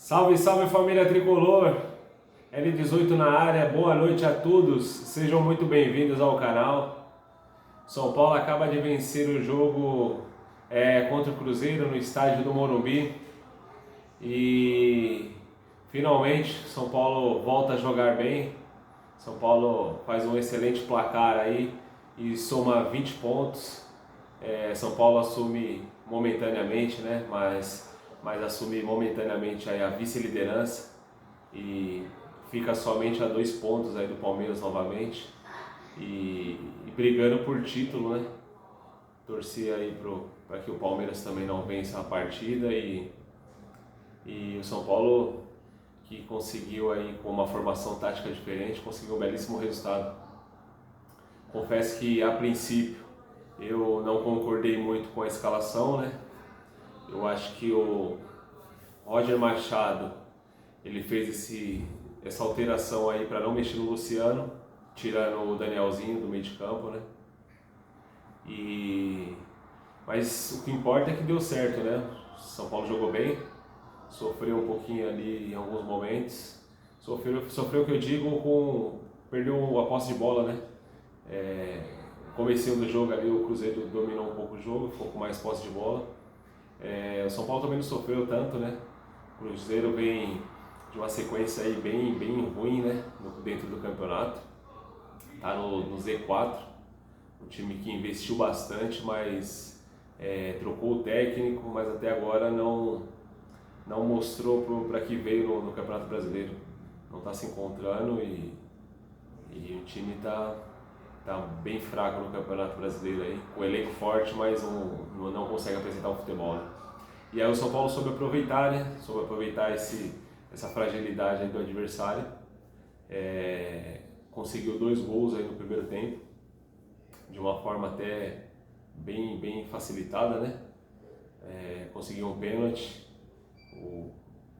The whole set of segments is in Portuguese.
Salve, salve família tricolor! L18 na área, boa noite a todos, sejam muito bem-vindos ao canal. São Paulo acaba de vencer o jogo contra o Cruzeiro no estádio do Morumbi e finalmente São Paulo volta a jogar bem. São Paulo faz um excelente placar aí e soma 20 pontos. São Paulo assume momentaneamente, né? Mas assume momentaneamente aí a vice-liderança e fica somente a 2 pontos aí do Palmeiras novamente e brigando por título, né? Torcer aí para que o Palmeiras também não vença a partida e o São Paulo, que conseguiu aí com uma formação tática diferente, conseguiu um belíssimo resultado. Confesso que a princípio eu não concordei muito com a escalação, né? Eu acho que o Roger Machado ele fez essa alteração aí para não mexer no Luciano, tirando o Danielzinho do meio de campo, né? Mas o que importa é que deu certo, né? São Paulo jogou bem, sofreu um pouquinho ali em alguns momentos, sofreu o que eu digo perdeu a posse de bola, né? Comecinho do jogo ali o Cruzeiro dominou um pouco o jogo, ficou com mais posse de bola. O São Paulo também não sofreu tanto, né? O Cruzeiro vem de uma sequência aí bem ruim, né? Dentro do campeonato, tá no Z4, um time que investiu bastante, mas trocou o técnico, mas até agora não mostrou para que veio no Campeonato Brasileiro. Não está se encontrando e o time tá bem fraco no Campeonato Brasileiro aí, com elenco forte, mas não consegue apresentar um futebol, né? E aí o São Paulo soube aproveitar, né? Soube aproveitar essa fragilidade aí do adversário. Conseguiu 2 gols aí no primeiro tempo, de uma forma até bem facilitada, né? Conseguiu um pênalti, o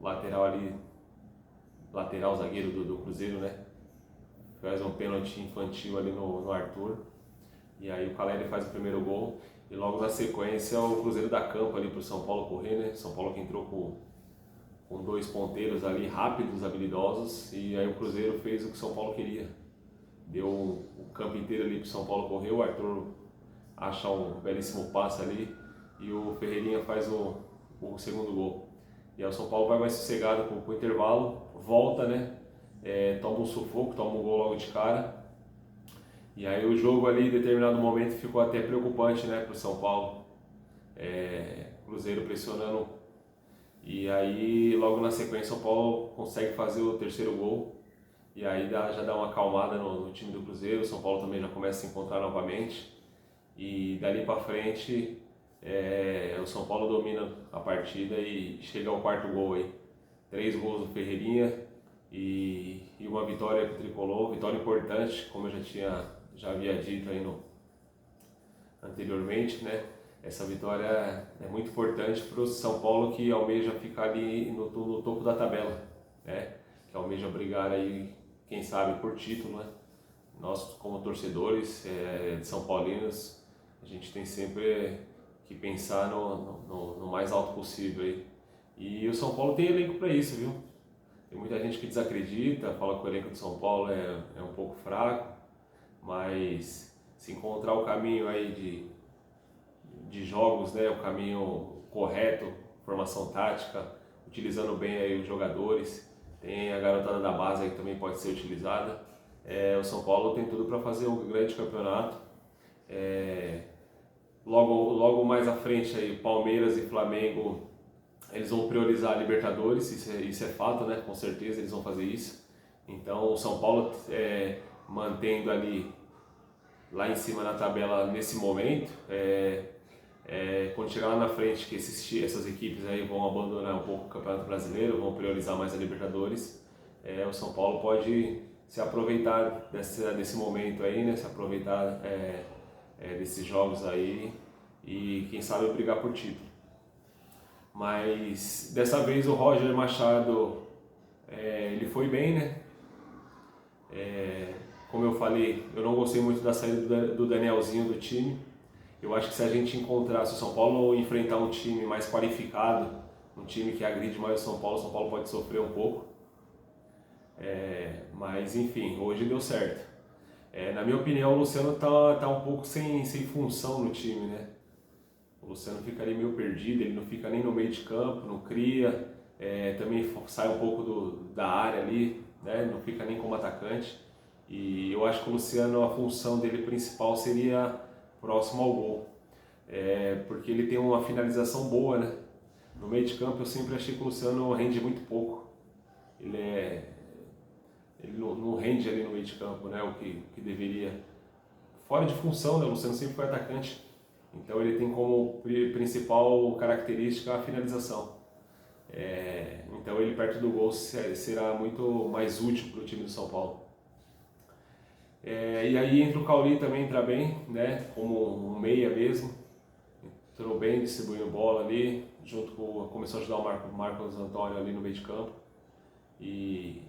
lateral zagueiro do Cruzeiro, né? Faz um pênalti infantil ali no Arthur, e aí o Caleri faz o primeiro gol, e logo na sequência o Cruzeiro dá campo ali para o São Paulo correr, né? São Paulo que entrou com 2 ponteiros ali rápidos, habilidosos, e aí o Cruzeiro fez o que o São Paulo queria. Deu o campo inteiro ali para o São Paulo correr, o Arthur acha um belíssimo passe ali, e o Ferreirinha faz o segundo gol. E aí o São Paulo vai mais sossegado pro intervalo, volta, né? Toma um sufoco, toma um gol logo de cara. E aí o jogo ali, em determinado momento, ficou até preocupante, né, pro São Paulo. Cruzeiro pressionando. E aí, logo na sequência, o São Paulo consegue fazer o terceiro gol. E aí já dá uma acalmada no time do Cruzeiro. O São Paulo também já começa a se encontrar novamente. E dali pra frente, o São Paulo domina a partida e chega ao 4º gol aí. 3 gols do Ferreirinha e uma vitória pro Tricolor, vitória importante, como eu já havia dito aí anteriormente, né? Essa vitória é muito importante para o São Paulo, que almeja ficar ali no topo da tabela, né? Que almeja brigar aí, quem sabe, por título, né? Nós, como torcedores de São Paulinos, a gente tem sempre que pensar no mais alto possível aí. E o São Paulo tem elenco para isso, viu? Tem muita gente que desacredita, fala que o elenco de São Paulo é um pouco fraco, mas se encontrar o caminho aí de jogos, né, o caminho correto, formação tática, utilizando bem aí os jogadores, tem a garotada da base aí que também pode ser utilizada. O São Paulo tem tudo para fazer um grande campeonato. Logo mais à frente aí, Palmeiras e Flamengo, eles vão priorizar a Libertadores, isso é fato, né? Com certeza eles vão fazer isso. Então o São Paulo mantendo ali lá em cima na tabela nesse momento, quando chegar lá na frente que essas equipes aí vão abandonar um pouco o Campeonato Brasileiro, vão priorizar mais a Libertadores, o São Paulo pode se aproveitar desse momento aí, né? Se aproveitar desses jogos aí e quem sabe brigar por título. Mas dessa vez o Roger Machado ele foi bem, né? Como eu falei, eu não gostei muito da saída do Danielzinho do time. Eu acho que se a gente se o São Paulo enfrentar um time mais qualificado, um time que agride mais o São Paulo pode sofrer um pouco. Mas enfim, hoje deu certo. Na minha opinião, o Luciano tá um pouco sem função no time, né? O Luciano fica ali meio perdido, ele não fica nem no meio de campo, não cria, também sai um pouco da área ali, né? Não fica nem como atacante. E eu acho que o Luciano, a função dele principal seria próximo ao gol, porque ele tem uma finalização boa, né? No meio de campo eu sempre achei que o Luciano rende muito pouco. Ele não rende ali no meio de campo, né? O que deveria. Fora de função, né? O Luciano sempre foi atacante. Então ele tem como principal característica a finalização. Então ele perto do gol será muito mais útil para o time do São Paulo. E aí entra o Cauli também, entra bem, né? Como um meia mesmo. Entrou bem, distribuindo bola ali, começou a ajudar o Marcos Antônio ali no meio de campo. E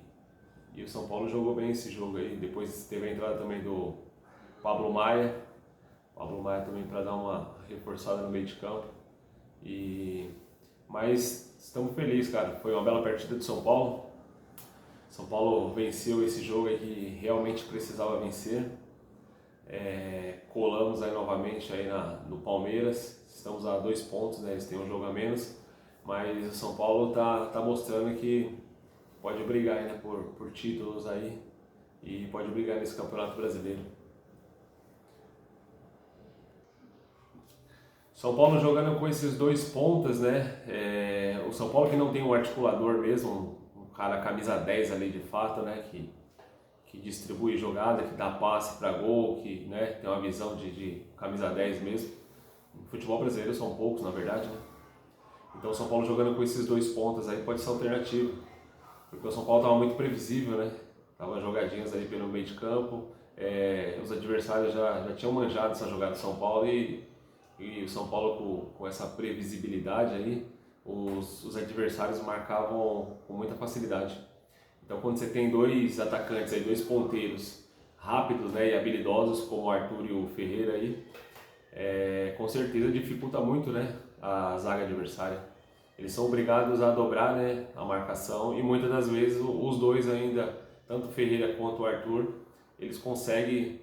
o São Paulo jogou bem esse jogo aí. Depois teve a entrada também do Pablo Maia. Pablo Maia também para dar uma reforçada no meio de campo. Mas estamos felizes, cara. Foi uma bela partida do São Paulo. São Paulo venceu esse jogo aí que realmente precisava vencer. Colamos aí novamente aí no Palmeiras. Estamos a 2 pontos, né? Eles têm um jogo a menos. Mas o São Paulo tá mostrando que pode brigar ainda por títulos aí e pode brigar nesse Campeonato Brasileiro. São Paulo jogando com esses 2 pontas, né? O São Paulo que não tem um articulador mesmo, um cara camisa 10 ali de fato, né? Que distribui jogada, que dá passe para gol, que, né, tem uma visão de camisa 10 mesmo. No futebol brasileiro são poucos, na verdade, né? Então o São Paulo jogando com esses 2 pontas aí pode ser alternativo. Porque o São Paulo estava muito previsível, né? Tava jogadinhas ali pelo meio de campo, os adversários já tinham manjado essa jogada do São Paulo e o São Paulo com essa previsibilidade aí, os adversários marcavam com muita facilidade. Então quando você tem 2 atacantes aí, 2 ponteiros rápidos, né, e habilidosos como o Arthur e o Ferreira aí, com certeza dificulta muito, né, a zaga adversária. Eles são obrigados a dobrar, né, a marcação e muitas das vezes os dois ainda, tanto o Ferreira quanto o Arthur, eles conseguem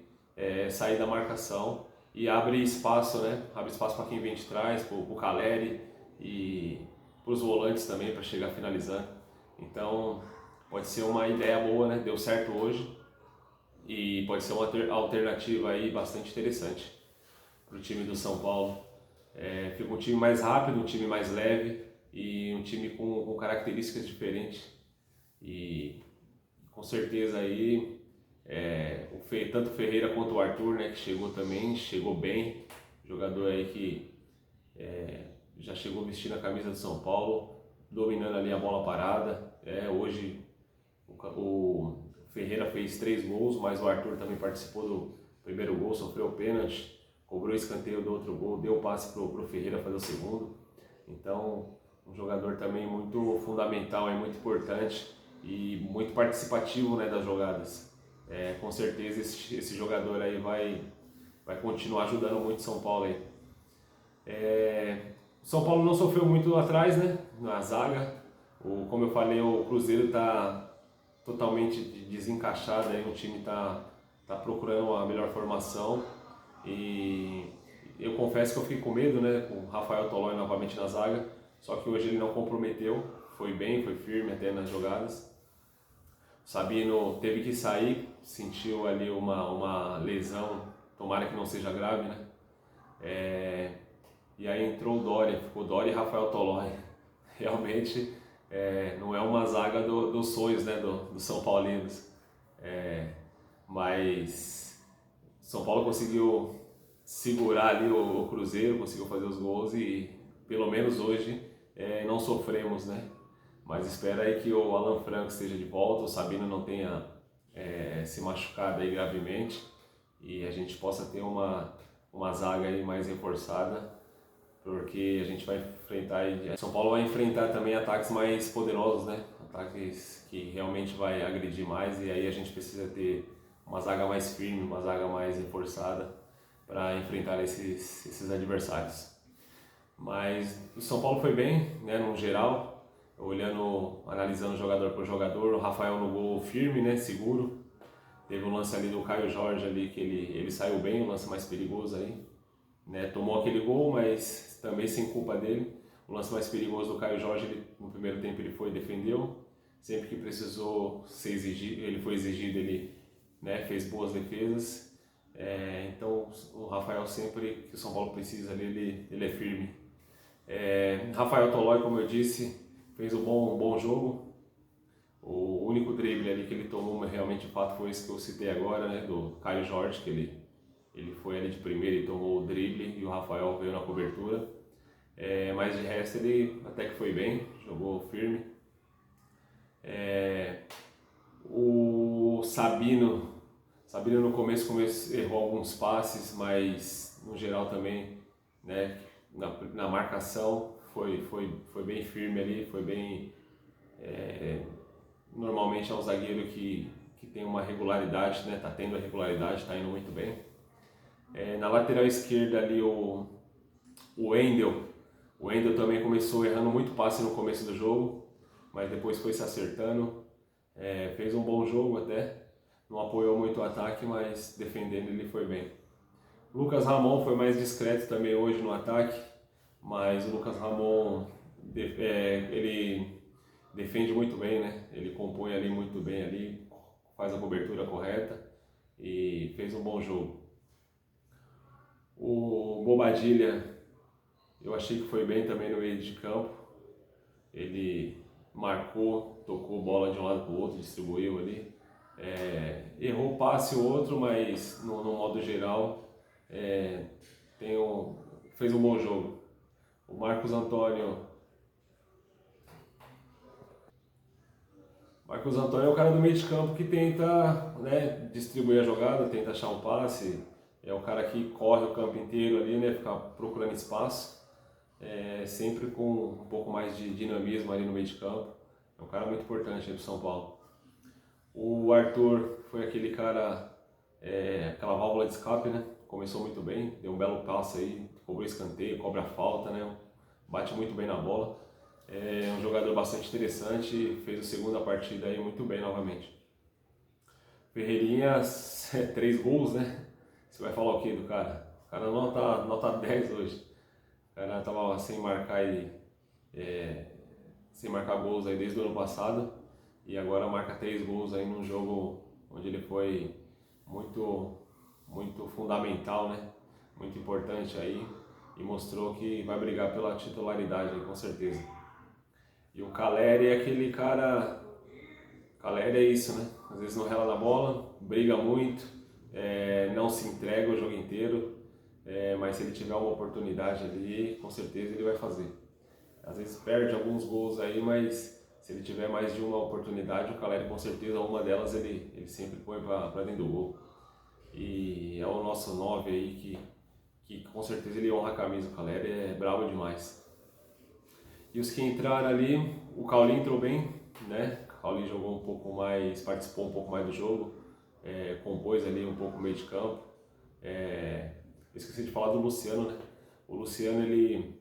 sair da marcação e abre espaço, né, abre espaço para quem vem de trás, para o Caleri e para os volantes também para chegar finalizando. Então pode ser uma ideia boa, né, deu certo hoje e pode ser uma alternativa aí bastante interessante para o time do São Paulo. Fica um time mais rápido, um time mais leve e um time com características diferentes e com certeza aí tanto o Ferreira quanto o Arthur, né, que chegou bem, jogador aí que já chegou vestindo a camisa do São Paulo, dominando ali a bola parada. Hoje o Ferreira fez 3 gols, mas o Arthur também participou do primeiro gol, sofreu o pênalti, cobrou escanteio do outro gol, deu passe pro Ferreira fazer o segundo. Então um jogador também muito fundamental, muito importante e muito participativo, né, das jogadas. Com certeza esse jogador aí vai continuar ajudando muito o São Paulo aí. O São Paulo não sofreu muito atrás, né, na zaga. Como eu falei, o Cruzeiro está totalmente desencaixado, aí o time está procurando uma melhor formação e eu confesso que eu fiquei com medo, né, com o Rafael Tolói novamente na zaga, só que hoje ele não comprometeu, foi bem, foi firme até nas jogadas. O Sabino teve que sair, sentiu ali uma lesão, tomara que não seja grave, né? E aí entrou o Doria, ficou Doria e Rafael Tolói. Realmente não é uma zaga dos sonhos, né, dos São Paulinos. Mas São Paulo conseguiu segurar ali o Cruzeiro, conseguiu fazer os gols e pelo menos hoje não sofremos, né? Mas espera aí que o Alan Franco esteja de volta, o Sabino não tenha se machucado aí gravemente e a gente possa ter uma zaga aí mais reforçada, porque a gente vai enfrentar aí, São Paulo vai enfrentar também ataques mais poderosos, né? Ataques que realmente vai agredir mais e aí a gente precisa ter uma zaga mais firme, uma zaga mais reforçada para enfrentar esses adversários. Mas o São Paulo foi bem, né, no geral, analisando jogador por jogador. O Rafael no gol firme, né, seguro. Teve um lance ali do Caio Jorge ali que ele saiu bem, o lance mais perigoso aí, né? Tomou aquele gol, mas também sem culpa dele. O lance mais perigoso do Caio Jorge, no primeiro tempo ele foi e defendeu. Sempre que precisou ser exigido, ele foi exigido, ele, né, fez boas defesas. Então o Rafael, sempre que o São Paulo precisa ali, ele é firme. Rafael Tolói, como eu disse, fez um bom jogo. O único drible ali que ele tomou, mas realmente de fato foi esse que eu citei agora, né, do Caio Jorge, que ele foi ali de primeira e tomou o drible, e o Rafael veio na cobertura. Mas de resto ele até que foi bem, jogou firme. O Sabino no começo errou alguns passes, mas no geral também, né, na marcação foi bem firme ali, foi bem... Normalmente é um zagueiro que tem uma regularidade, né? Tá tendo a regularidade, tá indo muito bem. Na lateral esquerda ali o Wendel. O Wendel também começou errando muito passe no começo do jogo, mas depois foi se acertando. Fez um bom jogo até, não apoiou muito o ataque, mas defendendo ele foi bem. Lucas Ramon foi mais discreto também hoje no ataque, mas o Lucas Ramon ele defende muito bem, né? Ele compõe ali muito bem ali, faz a cobertura correta e fez um bom jogo. O Bobadilha, eu achei que foi bem também no meio de campo. Ele marcou, tocou bola de um lado para o outro, distribuiu ali. Errou passe ou outro, mas no modo geral fez um bom jogo. O Marcos Antônio é o cara do meio de campo que tenta, né, distribuir a jogada, tenta achar um passe. É o cara que corre o campo inteiro ali, né, fica procurando espaço, sempre com um pouco mais de dinamismo ali no meio de campo. É um cara muito importante aí pro São Paulo. O Arthur foi aquele cara, aquela válvula de escape, né? Começou muito bem, deu um belo passe aí, cobrou escanteio, cobra falta, né? Bate muito bem na bola. É um jogador bastante interessante, fez a segunda partida aí muito bem novamente. Ferreirinha, 3 gols, né? Você vai falar o que do cara? O cara nota 10 hoje. O cara tava sem marcar aí, sem marcar gols aí desde o ano passado, e agora marca 3 gols aí num jogo onde ele foi muito fundamental, né? Muito importante aí, e mostrou que vai brigar pela titularidade aí, com certeza. E o Caleri é aquele cara... Caleri é isso, né? Às vezes não rela na bola, briga muito, não se entrega o jogo inteiro, mas se ele tiver uma oportunidade ali, com certeza ele vai fazer. Às vezes perde alguns gols aí, mas se ele tiver mais de uma oportunidade, o Caleri com certeza, uma delas ele sempre põe para dentro do gol. E é o nosso 9 aí que com certeza ele honra a camisa. O Caleri é bravo demais. E os que entraram ali, o Cauli entrou bem, né? O Cauli jogou um pouco mais, participou um pouco mais do jogo, compôs ali um pouco o meio de campo. Esqueci de falar do Luciano, né? O Luciano, ele,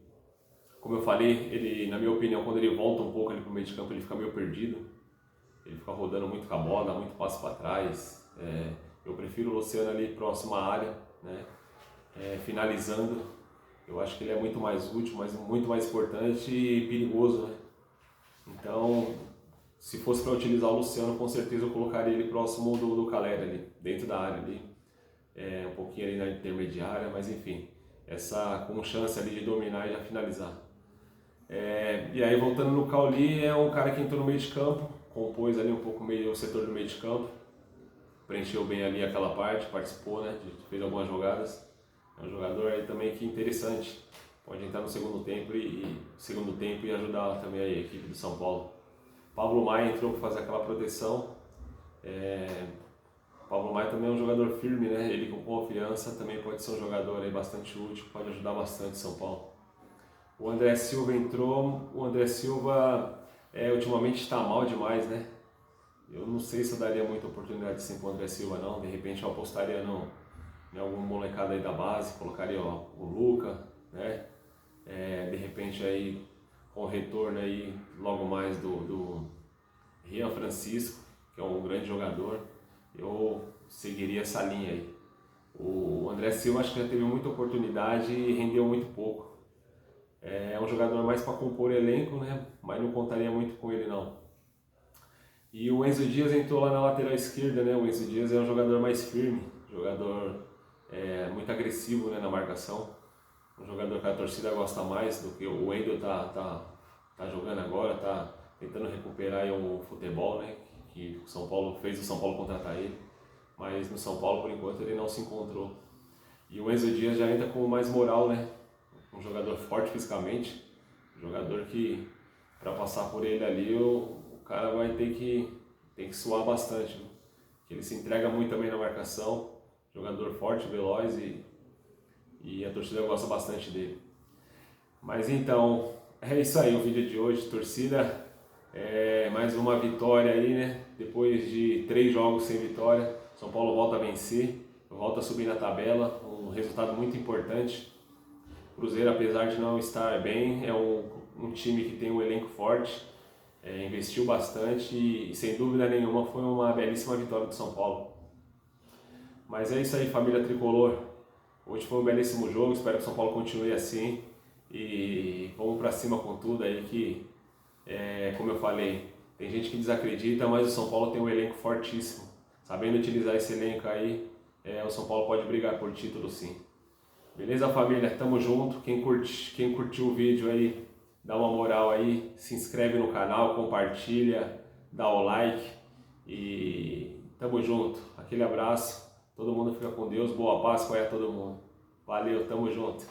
como eu falei, ele, na minha opinião, quando ele volta um pouco ali pro meio de campo, ele fica meio perdido. Ele fica rodando muito com a bola, dá muito passo para trás. Eu prefiro o Luciano ali próximo à área, né? Finalizando. Eu acho que ele é muito mais útil, mas muito mais importante e perigoso, né? Então, se fosse para utilizar o Luciano, com certeza eu colocaria ele próximo do Caleri ali, dentro da área ali, um pouquinho ali na intermediária, mas enfim, com chance ali de dominar e já finalizar. E aí, voltando no Cauli, é um cara que entrou no meio de campo, compôs ali um pouco o setor do meio de campo, preencheu bem ali aquela parte, participou, né? Fez algumas jogadas. É um jogador aí também que interessante, pode entrar no segundo tempo e ajudar também a equipe do São Paulo. Pablo Maia entrou para fazer aquela proteção. Pablo Maia também é um jogador firme, né? Ele com confiança também pode ser um jogador aí bastante útil, pode ajudar bastante o São Paulo. O André Silva entrou. O André Silva ultimamente está mal demais, né? Eu não sei se eu daria muita oportunidade sim para o André Silva não. De repente eu apostaria em algum molecada aí da base, colocaria o Luca, né? de repente aí com o retorno aí logo mais do Rian Francisco, que é um grande jogador, eu seguiria essa linha aí. O André Silva acho que já teve muita oportunidade e rendeu muito pouco. É um jogador mais para compor elenco, né? Mas não contaria muito com ele não. E o Enzo Dias entrou lá na lateral esquerda, né? O Enzo Dias é um jogador mais firme, jogador muito agressivo, né, na marcação. Um jogador que a torcida gosta mais do que o Wendel tá jogando agora, tá tentando recuperar aí um futebol, né? Que o São Paulo fez o São Paulo contratar ele, mas no São Paulo por enquanto ele não se encontrou. E o Enzo Dias já entra com mais moral, né? Um jogador forte fisicamente, um jogador que para passar por ele ali o cara vai ter que suar bastante, né? Que ele se entrega muito também na marcação, jogador forte, veloz e a torcida gosta bastante dele. Mas então, é isso aí o vídeo de hoje, torcida. Mais uma vitória aí, né? Depois de 3 jogos sem vitória, São Paulo volta a vencer, volta a subir na tabela, um resultado muito importante. Cruzeiro, apesar de não estar bem, é um time que tem um elenco forte, investiu bastante e sem dúvida nenhuma foi uma belíssima vitória do São Paulo. Mas é isso aí, família tricolor. Hoje foi um belíssimo jogo, espero que o São Paulo continue assim e vamos pra cima com tudo aí que, como eu falei, tem gente que desacredita, mas o São Paulo tem um elenco fortíssimo. Sabendo utilizar esse elenco aí, o São Paulo pode brigar por título sim. Beleza, família? Tamo junto. Quem curtiu o vídeo aí, dá uma moral aí, se inscreve no canal, compartilha, dá o like e tamo junto. Aquele abraço, todo mundo fica com Deus, boa Páscoa aí a todo mundo. Valeu, tamo junto.